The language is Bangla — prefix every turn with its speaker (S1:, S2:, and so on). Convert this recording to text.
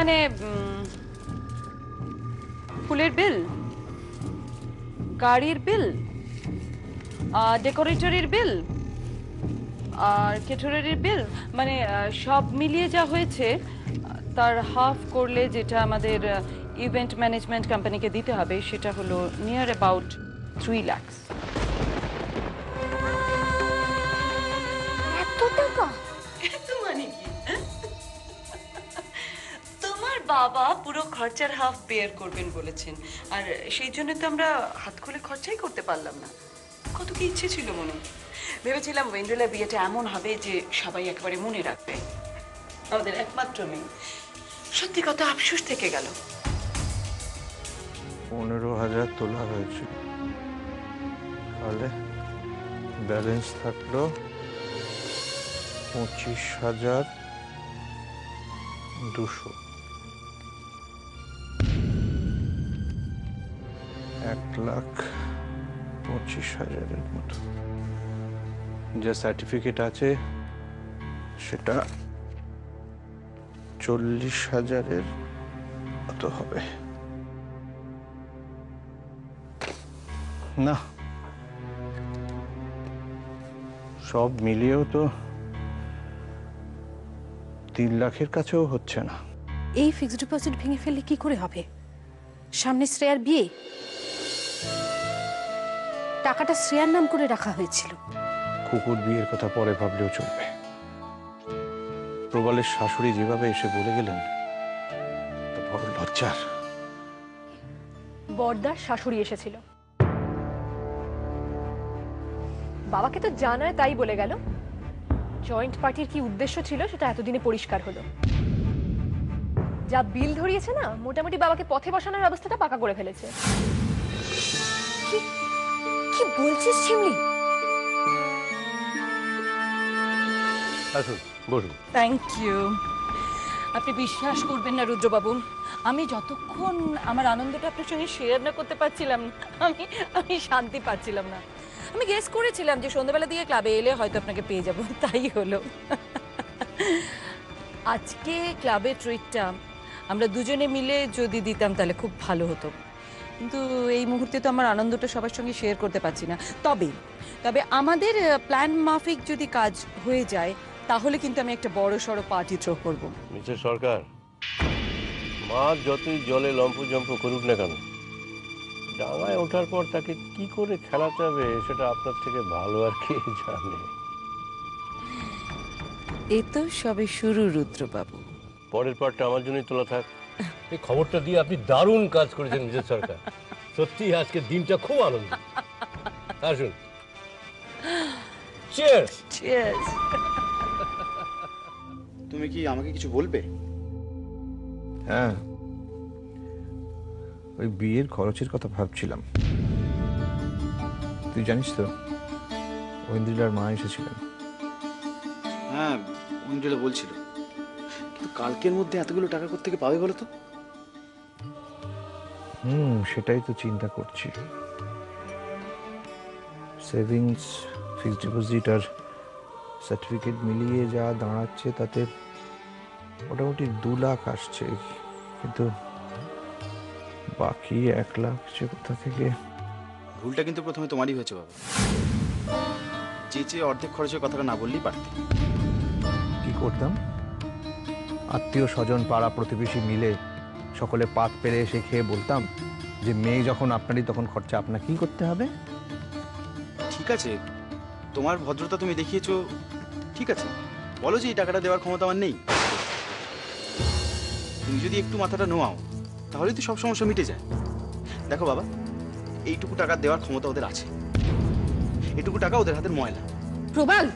S1: মানে ফুলের বিল, গাড়ির বিল, ডেকোরেটরের বিল আর কেটারারের বিল, মানে সব মিলিয়ে যা হয়েছে তার হাফ করলে যেটা আমাদের ইভেন্ট ম্যানেজমেন্ট কোম্পানিকে দিতে হবে সেটা হলো নিয়ার অ্যাবাউট 3 লাখ।
S2: এত টাকা?
S1: এত মানে কি? তোমার বাবা পুরো খরচার হাফ বেয়ার করবেন বলেছেন, আর সেই জন্য তো আমরা হাত খুলে খরচাই করতে পারলাম না। কত কি ইচ্ছে ছিল মনে, ভেবেছিলাম ওয়েন্ড্রেলার বিয়েটা এমন হবে যে সবাই একেবারে মনে রাখবে। আমাদের একমাত্র মেয়ে, সত্যি কত আফসোস থেকে গেল।
S3: 15,000 তোলা হয়েছে, তাহলে ব্যালেন্স থাকলো 25,200। 1,25,000 মতো। যে সার্টিফিকেট আছে সেটা 40,000 মতো হবে। না, সব মিলিয়েও তো 3 লাখের কাছেও হচ্ছে না।
S2: এই ফিক্সড ডিপোজিট ভেঙে ফেললে কি করে হবে? সামনে শ্রেয়ার বিয়ে, টাকাটা শ্রেয়ার নাম করে রাখা হয়েছিল।
S3: কুকুর বিয়ের কথা পরে ভাবলেও চলবে। প্রবালের শাশুড়ি যেভাবে এসে বলে গেলেন, তা বড় লজ্জার।
S4: বড়দার শাশুড়ি এসেছিল, বাবাকে তো জানায় তাই বলে গেল। জয়েন্ট পার্টির কি উদ্দেশ্য ছিল সেটা এতদিনে পরিষ্কার হলো। যা বিল ধরিয়েছে না, মোটামুটি বাবাকে পথে বসানোর ব্যবস্থাটা পাকা করে ফেলেছে।
S2: কি বলছিস শিমলি?
S3: আসুন, বসুন।
S1: Thank you. আপনি বিশ্বাস করবেন না রুদ্রবাবু, আমি যতক্ষণ আমার আনন্দটা আপনার সঙ্গে শেয়ার না করতে পারছিলাম, আমি শান্তি পাচ্ছিলাম না। আমি গেস করেছিলাম যে সন্ধ্যাবেলা দিয়ে ক্লাবে এলে হয়তো আপনাকে পেয়ে যাব, তাই হলো। আজকে ক্লাবের ট্রিটটা আমরা দুজনে মিলে যদি দিতাম তাহলে খুব ভালো হতো, কিন্তু এই মুহূর্তে তো আমার আনন্দটা সবার সঙ্গে শেয়ার করতে পারছি না। তবে আমাদের প্ল্যান মাফিক যদি কাজ হয়ে যায় তাহলে কিন্তু আমি একটা বড় সড়ো পার্টি থ্রো করব।
S5: মিস্টার সরকার, মাছ যতই জলে লম্ফ করুক না কেন, ডাঙায় ওঠার পর তাকে কি করে খেলাতে হবে সেটা আপনার থেকে ভালো আর কে জানে।
S1: এ তো সবে শুরু রুদ্রবাবু।
S5: পরের পার্টটা আমার জন্যই তোলা থাক। এই খবরটা দিয়ে আপনি দারুণ কাজ করেছেন মিস্টার সরকার। সত্যি আজকের দিনটা খুব আনন্দ। আসুন, চিয়ার্স।
S1: চিয়ার্স।
S6: তুমি কি আমাকে কিছু বলবে?
S3: হ্যাঁ, ওই বিয়ের খরচের কথা ভাবছিলাম। তুই জানিস তো ঐন্দ্রিলার মা এসেছিলেন।
S6: হ্যাঁ, ঐন্দ্রিলা বলছিল, কিন্তু কালকের মধ্যে এতগুলো টাকা কোত্থেকে পাবে বলো তো?
S3: সেটাই তো চিন্তা করছি। সেভিংস, ফিক্সড ডিপোজিট আর সার্টিফিকেট মিলিয়ে যা দাঁড়াচ্ছে তাতে মোটামুটি 2 লাখ আসছে, কিন্তু বাকি 1 লাখ সে কোথা থেকে?
S6: ভুলটা কিন্তু প্রথমে তোমারই হয়েছে বাবা। চেয়ে অর্ধেক খরচের কথাটা না বললেই পারতে।
S3: কি করতাম? আত্মীয় স্বজন পাড়া প্রতিবেশী মিলে সকলে পাত পেরে এসে খেয়ে বলতাম যে মেয়ে যখন আপনারই তখন খরচা আপনাকেই করতে হবে।
S6: ঠিক আছে, তোমার ভদ্রতা তুমি দেখিয়েছো, ঠিক আছে, বলো যে এই টাকাটা দেওয়ার ক্ষমতা আমার নেই। তুমি যদি একটু মাথাটা নোয়াও তাহলেই তো সব সমস্যা মিটে যায়। দেখো বাবা, এইটুকু টাকা দেওয়ার ক্ষমতা ওদের আছে, এটুকু টাকা ওদের হাতের ময়লা।
S2: প্রবাল,